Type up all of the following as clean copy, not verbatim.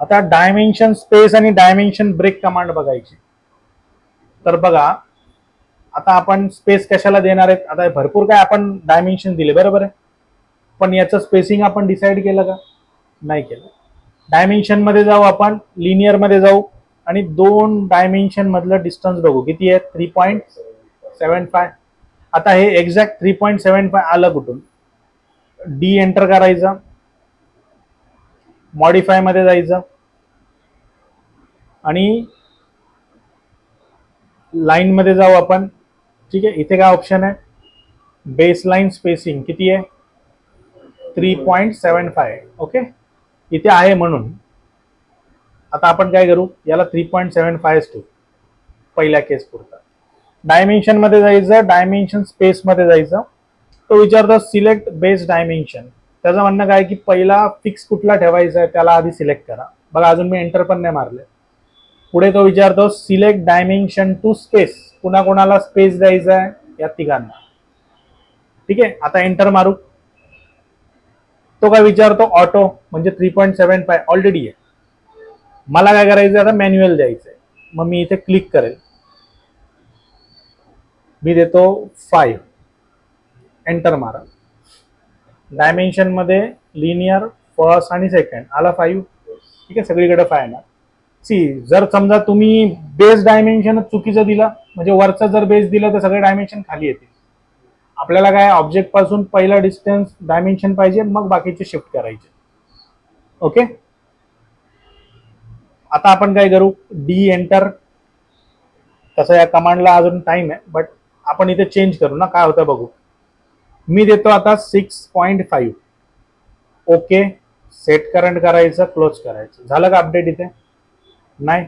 आता dimension space आणि dimension break command बघायची. तर बघा आता आपण स्पेस कशाला देणार आहेत. आता भरपूर काय आपण डायमेन्शन दिले बरोबर आहे, पण याचं स्पेसिंग आपण डिसाईड केलं का? नाही केलं. डायमेन्शन मध्ये जाऊ आपण, लिनियर मध्ये जाऊ आणि दोन डायमेन्शन मधलं डिस्टन्स बघू किती आहे. 3.75. आता हे एक्झॅक्ट 3.75 आलं कुठून? डी एंटर करायचं, मॉडिफाय मध्ये जायचं आणि लाईन मध्ये जाऊ आपण. ठीक आहे, इथे काय ऑप्शन आहे? बेसलाईन स्पेसिंग किती आहे? 3.75. ओके, इथे आहे म्हणून आता आपण काय करू, याला 3.75 ठेवू पहिल्या केस पुरता. डायमेन्शन मध्ये जायचं, डायमेन्शन स्पेस मध्ये जायचं. तो विचारतो सिलेक्ट बेस डायमेन्शन. त्याचं म्हणणं काय की पहिला फिक्स कुठला ठेवायचा आहे त्याला आधी सिलेक्ट करा. बघा अजून मी एंटर पण नाही मारले. पुढे तो विचारतो सिलेक्ट डायमेन्शन टू स्पेस. कुणा कोणाला स्पेस द्यायचा आहे? या तिघांना. ठीक आहे, आता एंटर मारू. तो काय विचारतो? ऑटो म्हणजे 3.75 ऑलरेडी आहे. मला काय करायचं आता? मॅन्युअल द्यायचं आहे. मग मी इथे क्लिक करेल, मी देतो 5. एंटर मारा. डायमेन्शन मध्ये लिनियर फर्स्ट आणि सेकंड आला 5. ठीक आहे, सगळीकडे 5 येणार. सी जर समजा तुम्ही बेस डायमेन्शन चुकीचं दिलं, म्हणजे वरचा जर बेस दिला तर सगळे डायमेन्शन खाली येतील. आपल्याला काय ऑब्जेक्ट पासून पहिला डिस्टन्स डायमेन्शन पाहिजे, मग बाकीचे शिफ्ट करायचे. ओके, आता आपण काय करू? D enter. तसं या कमांडला अजून टाइम आहे, बट आपण इथे चेंज करू ना, काय होतं बघू. मी देतो आता 6.5. ओके, सेट करंट करायचं, क्लोज करायचं. झालं का अपडेट? इथे नाही.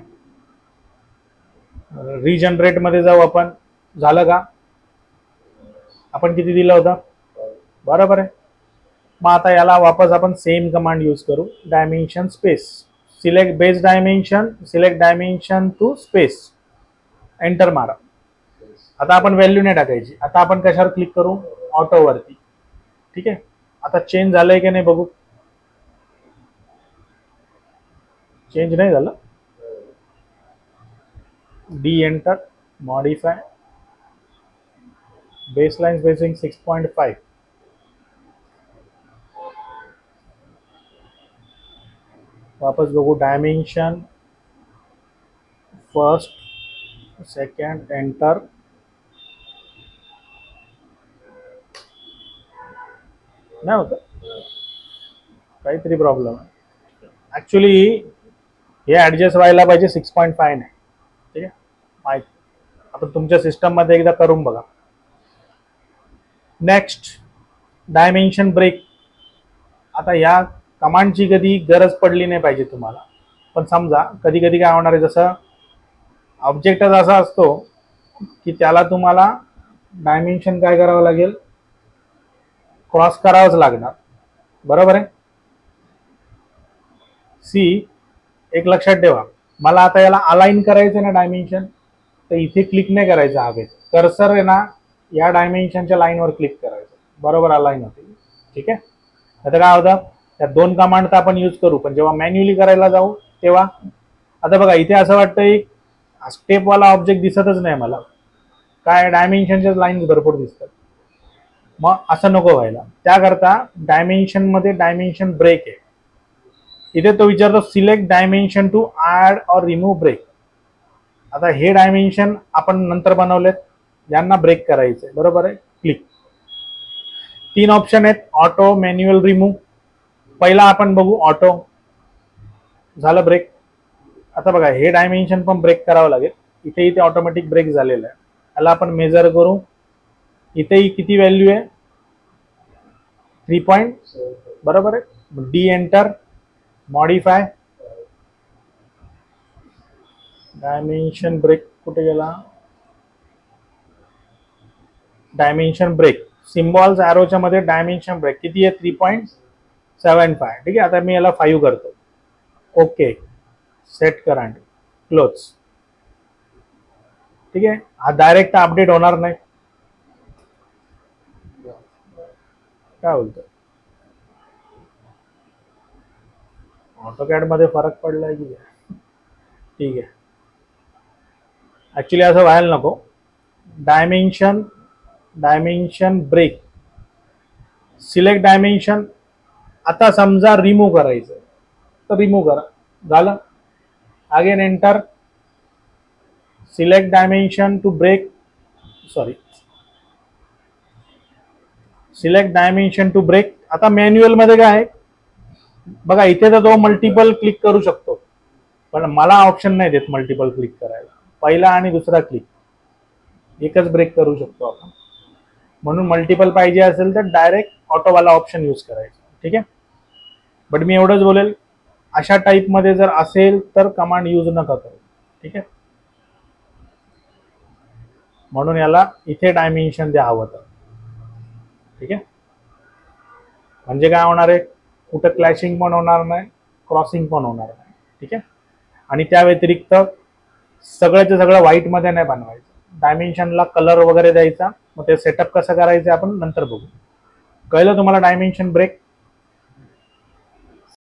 रिजनरेट मध्ये जाऊ आपण. झालं का? आपण किती दिलं होतं? बरोबर आहे. मग आता याला वापस आपण सेम कमांड यूज करू. Dimension space, select base dimension, select dimension to space. Enter मारा. आता आपण व्हॅल्यू नाही टाकायची. आता आपण कशावर क्लिक करू? ऑटो वरती. ठीक आहे, आता चेंज झालंय की नाही बघू. चेंज नाही झालं. D enter, modify, baseline spacing 6.5. वापस बघू. Dimension first second, enter. नाही होत, काहीतरी प्रॉब्लेम आहे. ऍक्च्युली हे ऍडजस्ट व्हायला पाहिजे 6.5 ने. ठीक आहे, माहिती. आपण तुमच्या सिस्टम मध्ये एकदा करून बघा. Next dimension break. आता या कमांडची कधी गरज पडली नाही पाहिजे तुम्हाला, पण समजा कधी कधी काय होणार आहे, जसं ऑब्जेक्टच असा असतो की त्याला तुम्हाला डायमेन्शन काय करावं लागेल? क्रॉस करावंच लागणार. बरोबर आहे. सी एक लक्षात ठेवा, मला आता याला अलाइन करायचं ना डायमेन्शन, तर इथे क्लिक नाही करायचं हवेत. कर्सर आहे ना या डायमेन्शनच्या लाईनवर क्लिक करायचं, बरोबर अलाइन होते. ठीक आहे, आता काय होतं, त्या दोन कमांड तर आपण यूज करू, पण जेव्हा मॅन्युअली करायला जाऊ तेव्हा आता बघा इथे असं वाटतंय स्टेपवाला ऑब्जेक्ट दिसतच नाही मला, काय डायमेन्शनच्या लाईन्स भरपूर दिसतात. मग असं नको व्हायला, त्याकरता डायमेन्शन मध्ये डायमेन्शन ब्रेक आहे. इथे तो विचारतो सिलेक्ट डायमेन्शन टू ऍड और रिमूव्ह ब्रेक. आता हे डायमेन्शन आपण नंतर बनवलेत, यांना ब्रेक करायचंय. बरोबर आहे, क्लिक. 3 ऑप्शन आहेत, ऑटो, मॅन्युअल, रिमूव्ह. पहिला आपण बघू ऑटो. झालं ब्रेक. आता बघा हे डायमेन्शन पण ब्रेक करावं लागेल. इथे ऑटोमॅटिक ब्रेक झालेलं आहे. याला आपण मेजर करू. इथेही किती व्हॅल्यू आहे? 3. बरोबर आहे. D enter, modify, dimension break कुठे गेला? डायमेन्शन ब्रेक सिम्बॉल्स एरोच्या मध्ये डायमेन्शन ब्रेक किती आहे? 3.75. ठीक आहे, आता मी याला 5 करतो. Okay, set current, close. ठीक आहे, हा डायरेक्ट अपडेट होणार नाही. काय बोलतो? ऑटोकॅड मध्ये फरक पडलाय की काय? ठीक आहे. ऍक्च्युली असं व्हायला नको. Dimension, dimension break, select dimension. आता समजा रिमूव्ह करायचं तर रिमूव्ह करा, झालं. Again enter, select dimension to break, sorry, select dimension to break. आता मॅन्युअल मध्ये काय आहे बघा, इथे तर तो मल्टिपल क्लिक करू शकतो, पण मला ऑप्शन नाही देत मल्टिपल क्लिक करायला. पहिला आणि दुसरा क्लिक एकच ब्रेक करू शकतो आपण. म्हणून मल्टिपल पाहिजे असेल तर डायरेक्ट ऑटोवाला ऑप्शन यूज करायचा. ठीक आहे. बट मी एवढंच बोलेल, अशा टाईपमध्ये जर असेल तर कमांड यूज नका करू. ठीक आहे. म्हणून याला इथे डायमेन्शन द्या हवं तर. ठीक आहे. म्हणजे काय होणार आहे, कुठं क्लॅशिंग पण होणार नाही, क्रॉसिंग पण होणार नाही. ठीक आहे. आणि त्या व्यतिरिक्त सगळ्याचं सगळं व्हाईटमध्ये नाही बनवायचं. डायमेन्शनला कलर वगैरे द्यायचा. मग ते सेटअप कसं करायचं आपण नंतर बघू. कळलं तुम्हाला डायमेन्शन ब्रेक?